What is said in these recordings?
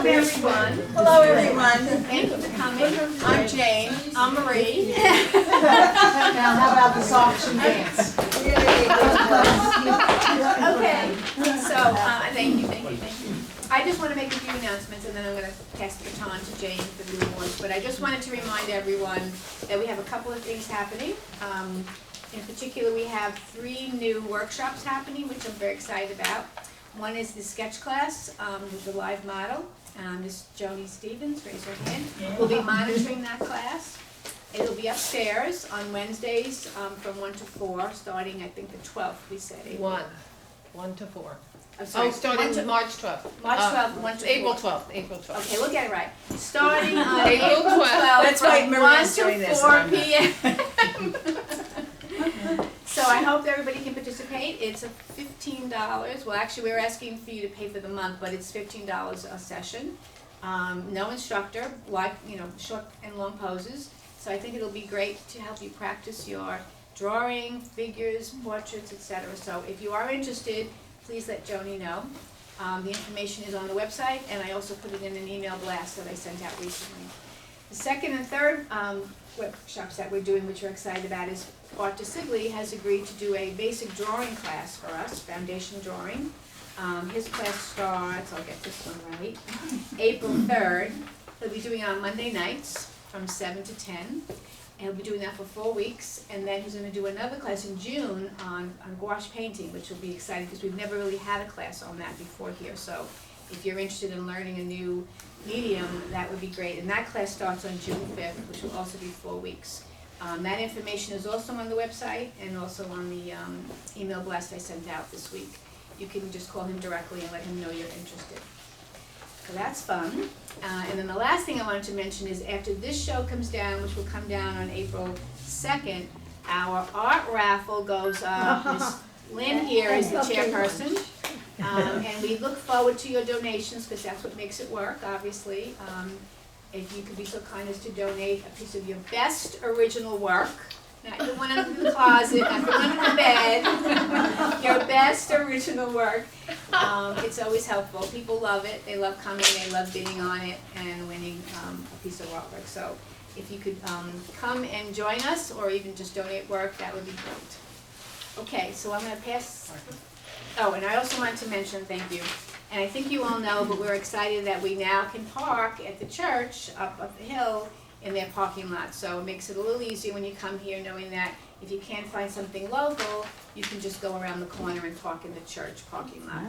Welcome everyone. Hello everyone. Thank you for coming. I'm Jane. I'm Marie. Now how about the socks and dance? Okay, so, thank you. I just want to make a few announcements and then I'm going to pass the baton to Jane for the awards. But I just wanted to remind everyone that we have a couple of things happening. In particular, we have 3 new workshops happening, which I'm very excited about. One is the sketch class with the live model. Ms. Joni Stevens, raise her hand, will be monitoring that class. It'll be upstairs on Wednesdays from 1 to 4, starting I think the 12th, we said. April. 1 to 4. I'm sorry, Oh, starting 1 to March 12th. March 12th, 1 to 4. April 12th, April 12th. Okay, we'll get it right. Starting on April April 12th. 12th. That's right, from Maria's 1 doing to this, 4 and I'm not. p.m. So I hope everybody can participate. It's a $15. Well, actually, we're asking for you to pay for the month, but it's $15 a session. No instructor, like, short and long poses. So I think it'll be great to help you practice your drawing, figures, portraits, etc. So if you are interested, please let Joni know. The information is on the website, and I also put it in an email blast that I sent out recently. The second and third workshops that we're doing, which we're excited about, is Art DeSigli has agreed to do a basic drawing class for us, foundation drawing. His class starts, I'll get this one right, April 3rd. He'll be doing it on Monday nights from 7 to 10. And he'll be doing that for 4 weeks. And then he's going to do another class in June on gouache painting, which will be exciting because we've never really had a class on that before here. So if you're interested in learning a new medium, that would be great. And that class starts on June 5th, which will also be 4 weeks. That information is also on the website and also on the email blast I sent out this week. You can just call him directly and let him know you're interested. So that's fun. And then the last thing I wanted to mention is after this show comes down, which will come down on April 2nd, our art raffle goes up. Ms. Lynn here is the chairperson. And we look forward to your donations because that's what makes it work, obviously. If you could be so kind as to donate a piece of your best original work, not the one under the closet, not the one under the bed, your best original work. It's always helpful. People love it. They love coming. They love bidding on it and winning a piece of artwork. So if you could come and join us or even just donate work, that would be great. Okay, so I'm going to pass. Oh, and I also wanted to mention, thank you, and I think you all know, but we're excited that we now can park at the church up the hill in their parking lot. So it makes it a little easier when you come here knowing that if you can't find something local, you can just go around the corner and park in the church parking lot.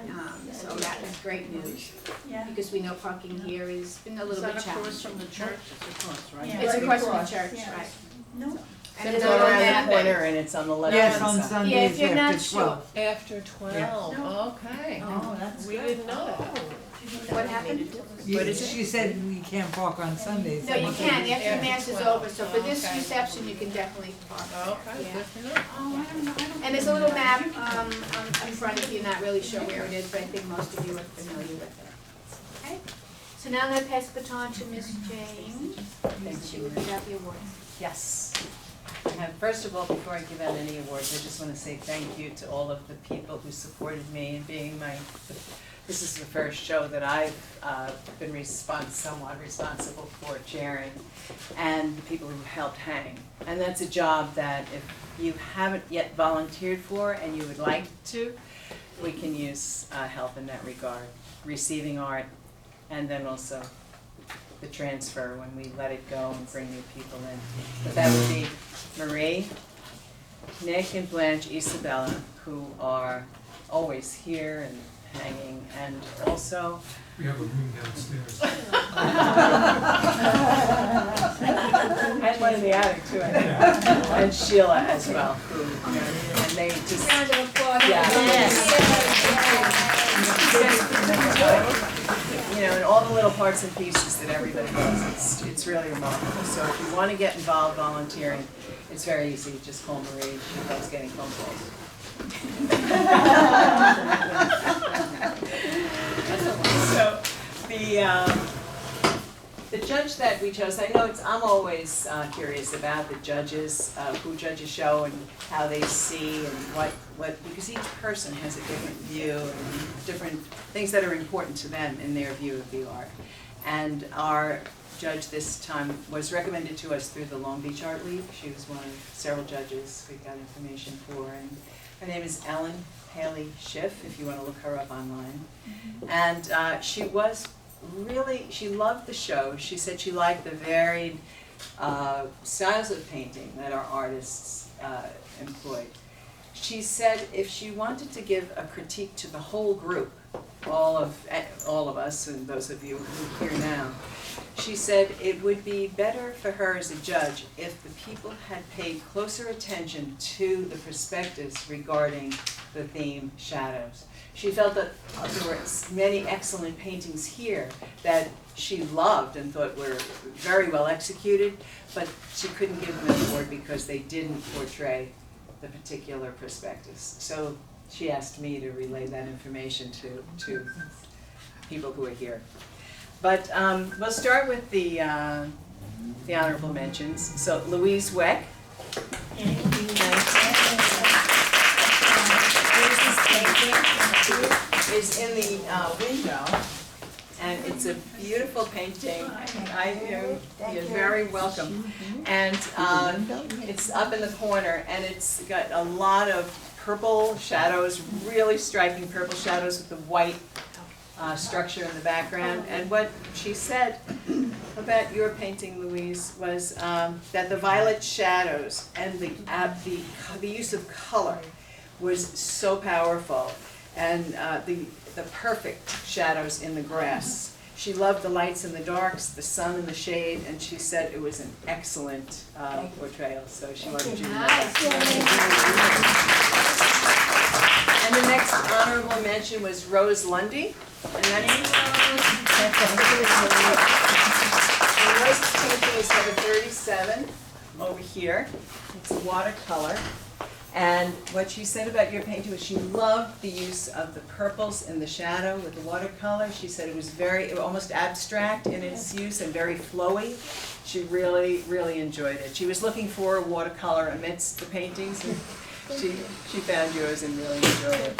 So that is great news. Yeah. Because we know parking here has been a little bit Is that across challenging. from the church? It's across, right? Yeah. It's Right across from the across, church, yeah. right. No. And It's there's a all little around map. the corner and it's on the left Yes, hand on side. Sundays Yeah, if you're not after sure. 12. After 12, No. okay. Oh, that's We good. didn't know that. What happened? What is it? She said you can't park on Sundays. No, you can, after the After mass is 12. over, so for this Okay. reception, you can definitely park. Okay, Yeah. good to know. Oh, I don't know. And there's a little map on front if you're not really sure where it is, but I think most of you are familiar with it. Okay? So now I'm going to pass the baton to Ms. Jane. She will give out the awards. Yes. And first of all, before I give out any awards, I just want to say thank you to all of the people who supported me in being this is the first show that I've been somewhat responsible for chairing, and the people who helped hang. And that's a job that if you haven't yet volunteered for and you would like to, we can use help in that regard. Receiving art, and then also the transfer when we let it go and bring new people in. But that would be Marie, Nick, and Blanche, Isabella, who are always here and hanging, and also We have a room downstairs. and one in the attic too, I think, and Sheila as well, who and they just Round of applause. and all the little parts and pieces that everybody does, it's really remarkable. So if you want to get involved volunteering, it's very easy. Just call Marie. She loves getting phone calls. So the judge that we chose, I know I'm always curious about the judges, who judges show and how they see and what because each person has a different view and different things that are important to them in their view of the art. And our judge this time was recommended to us through the Long Beach Art League. She was one of several judges we got information for, and her name is Ellen Haley Schiff, if you want to look her up online. And she loved the show. She said she liked the varied styles of painting that our artists employed. She said if she wanted to give a critique to the whole group, all of us and those of you who are here now, she said it would be better for her as a judge if the people had paid closer attention to the perspectives regarding the theme shadows. She felt that there were many excellent paintings here that she loved and thought were very well executed, but she couldn't give them an award because they didn't portray the particular perspectives. So she asked me to relay that information to people who are here. But we'll start with the honorable mentions. So Louise Weck. Is in the window, and it's a beautiful painting. You're very welcome. And it's up in the corner, and it's got a lot of purple shadows, really striking purple shadows with the white structure in the background. And what she said about your painting, Louise, was that the violet shadows and the use of color was so powerful, and the perfect shadows in the grass. She loved the lights and the darks, the sun and the shade, and she said it was an excellent portrayal, so she wanted you to know that. And the next honorable mention was Rose Lundy. And Rose's painting is number 37 over here. It's watercolor. And what she said about your painting was she loved the use of the purples in the shadow with the watercolor. She said it was almost abstract in its use and very flowy. She really, really enjoyed it. She was looking for watercolor amidst the paintings, and she found yours and really enjoyed it.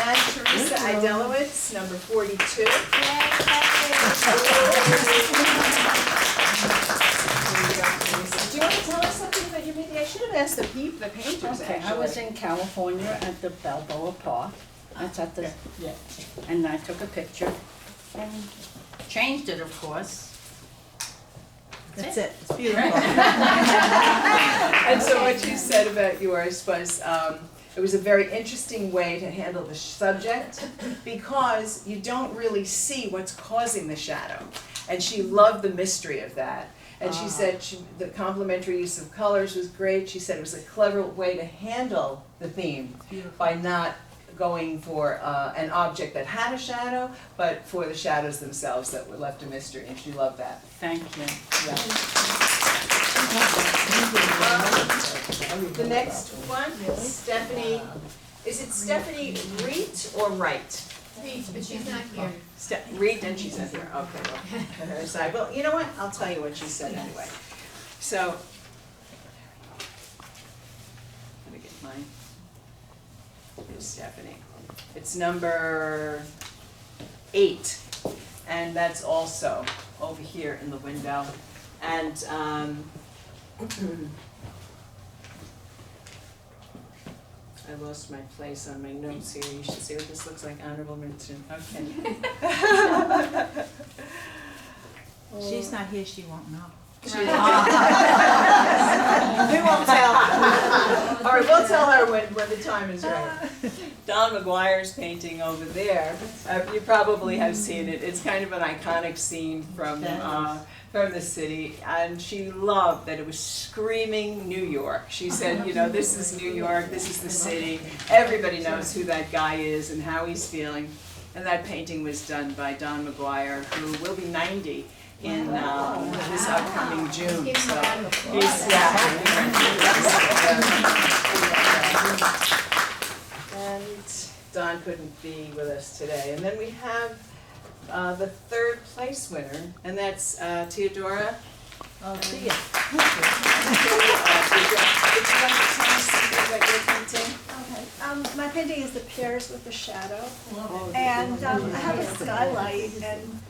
And Teresa Idelowitz, number 42. Do you want to tell us something about your painting? I should have asked the painters, Okay, I was in California at the Balboa Park. That's at the, and I took a picture and changed it, of course. That's it, it's beautiful. And so what you said about yours was, it was a very interesting way to handle the subject because you don't really see what's causing the shadow. And she loved the mystery of that. And she said the complementary use of colors was great. She said it was a clever way to handle the theme by not going for an object that had a shadow, but for the shadows themselves that were left a mystery, and she loved that. Thank you. The next one is Stephanie. Is it Stephanie Reet or Wright? Reed, but she's not here. Reet, and she said here. Okay, well, her side. Well, you know what? I'll tell you what she said anyway. So, let me get mine. Here's Stephanie. It's number 8, and that's also over here in the window. And I lost my place on my notes here. You should see what this looks like. Honorable mention. Okay. She's not here, she won't know. We won't tell her. All right, we'll tell her when the time is right. Don McGuire's painting over there, you probably have seen it. It's kind of an iconic scene from the city, and she loved that it was screaming New York. She said, you know, this is New York, this is the city. Everybody knows who that guy is and how he's feeling. And that painting was done by Don McGuire, who will be 90 in this upcoming June. So he's and Don couldn't be with us today. And then we have the third place winner, and that's Teodora I'll see ya. Would you like to tell us something about your painting? Okay, my painting is the pears with the shadow, and I have a skylight, and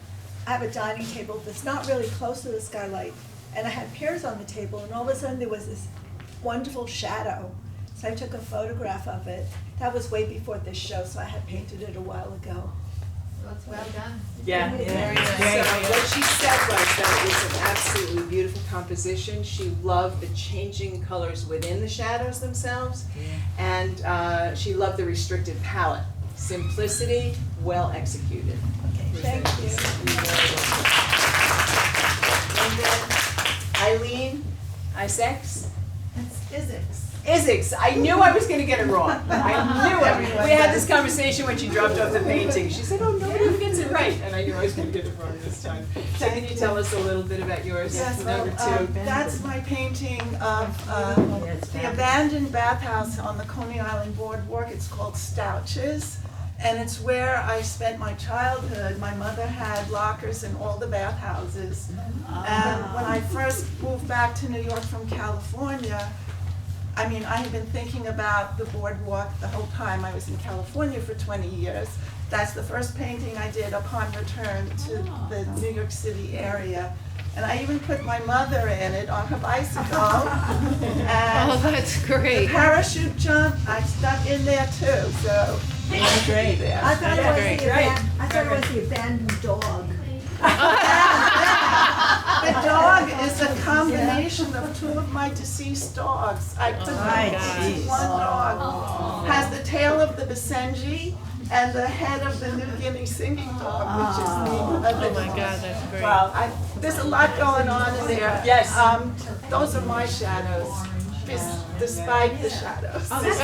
I have a dining table that's not really close to the skylight, and I had pears on the table, and all of a sudden there was this wonderful shadow. So I took a photograph of it. That was way before this show, so I had painted it a while ago. That's well done. Yeah. Very nice. So what she said was that it was an absolutely beautiful composition. She loved the changing colors within the shadows themselves. And she loved the restricted palette. Simplicity, well executed. Okay, thank you. And then Eileen Isaacs. That's physics. Isaacs, I knew I was gonna get it wrong. I knew it. We had this conversation when she dropped off the painting. She said, oh, nobody ever gets it right. And I knew I was gonna get it wrong this time. So can you tell us a little bit about yours? Yes, Number well, two. that's my painting of the abandoned bathhouse on the Coney Island Boardwalk. It's called Stouches, and it's where I spent my childhood. My mother had lockers in all the bathhouses. And when I first moved back to New York from California, I mean, I had been thinking about the boardwalk the whole time. I was in California for 20 years. That's the first painting I did upon return to the New York City area. And I even put my mother in it on her bicycle. Oh, And that's the great. parachute jump, I stuck in there too, so. That's great. I thought it was Great. the I thought it was the abandoned dog. The dog is a combination of two of my deceased dogs. I took one dog, has the tail of the Basenji and the head of the New Guinea singing dog, which is neat. Oh my God, that's great. Wow. There's a lot going on in there. Yes. Those are my shadows, despite the shadows. So That's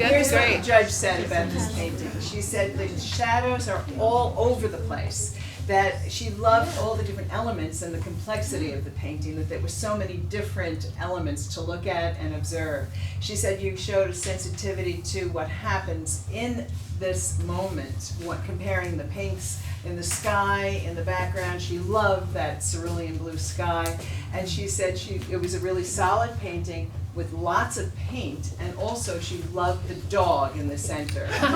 here's what great. the judge said about this painting. She said the shadows are all over the place. That she loved all the different elements and the complexity of the painting, that there were so many different elements to look at and observe. She said you showed a sensitivity to what happens in this moment, comparing the pinks in the sky, in the background. She loved that cerulean blue sky. And she said it was a really solid painting with lots of paint, and also she loved the dog in the center. That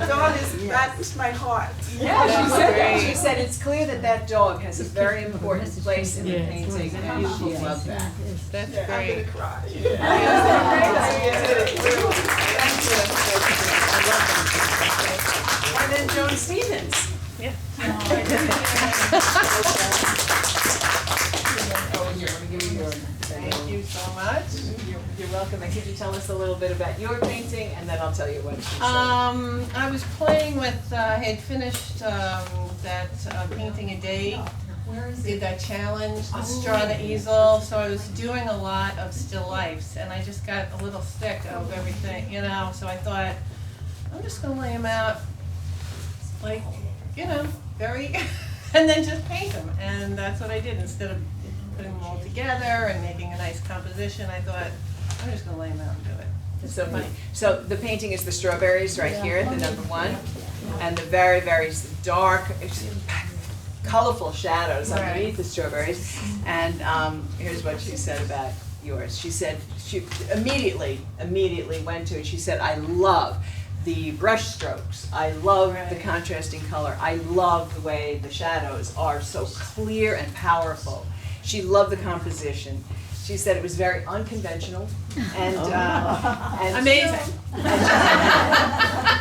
dog that's my heart. Yeah, she said that. great. She said it's clear that that dog has a very important place in the painting, and she loved that. That's I'm gonna great. cry. And then Joan Stevens. Yeah. Thank you so much. You're welcome. And could you tell us a little bit about your painting, and then I'll tell you what she said. I was playing with, I had finished that painting a day, did that challenge, the straw the easel, so I was doing a lot of still lifes, and I just got a little sick of everything, you know, so I thought, I'm just gonna lay them out, like, you know, very, and then just paint them, and that's what I did. Instead of putting them all together and making a nice composition, I thought, I'm just gonna lay them out and do it. It's so funny. So the painting is the strawberries right here, the number one, and the very, very dark, colorful shadows underneath the strawberries. And here's what she said about yours. She said she immediately went to it. She said, I love the brush strokes. I love the contrasting color. I love the way the shadows are so clear and powerful. She loved the composition. She said it was very unconventional and Amazing.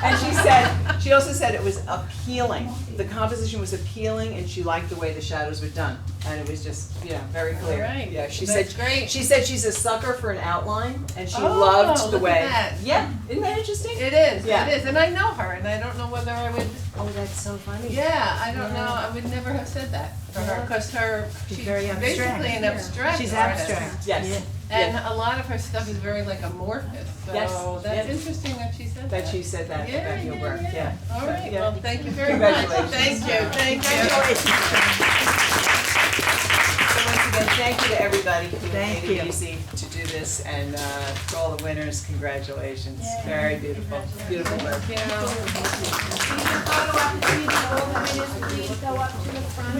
And she also said it was appealing. The composition was appealing, and she liked the way the shadows were done, and it was just very clear. All right. Yeah, she That's said great. She said she's a sucker for an outline, and she Oh, loved the look way. at that. Yeah, isn't that interesting? It is, Yeah. it is, and I know her, and I don't know whether I would, Oh, that's so funny. yeah, I don't know, I would never have said that for her, because she's very abstract. basically an abstract She's artist. abstract. Yes. And a lot of her stuff is very like amorphous, Yes, so that's yes. interesting that she said that. That she said that about your work. Yeah. All right, Yeah. well, thank you very much. Congratulations. Thank you. So once again, thank you to everybody who Thank made it you. easy to do this, and to all the winners, congratulations. Very beautiful, beautiful work. Photo opportunity, all the winners, please go up to the front.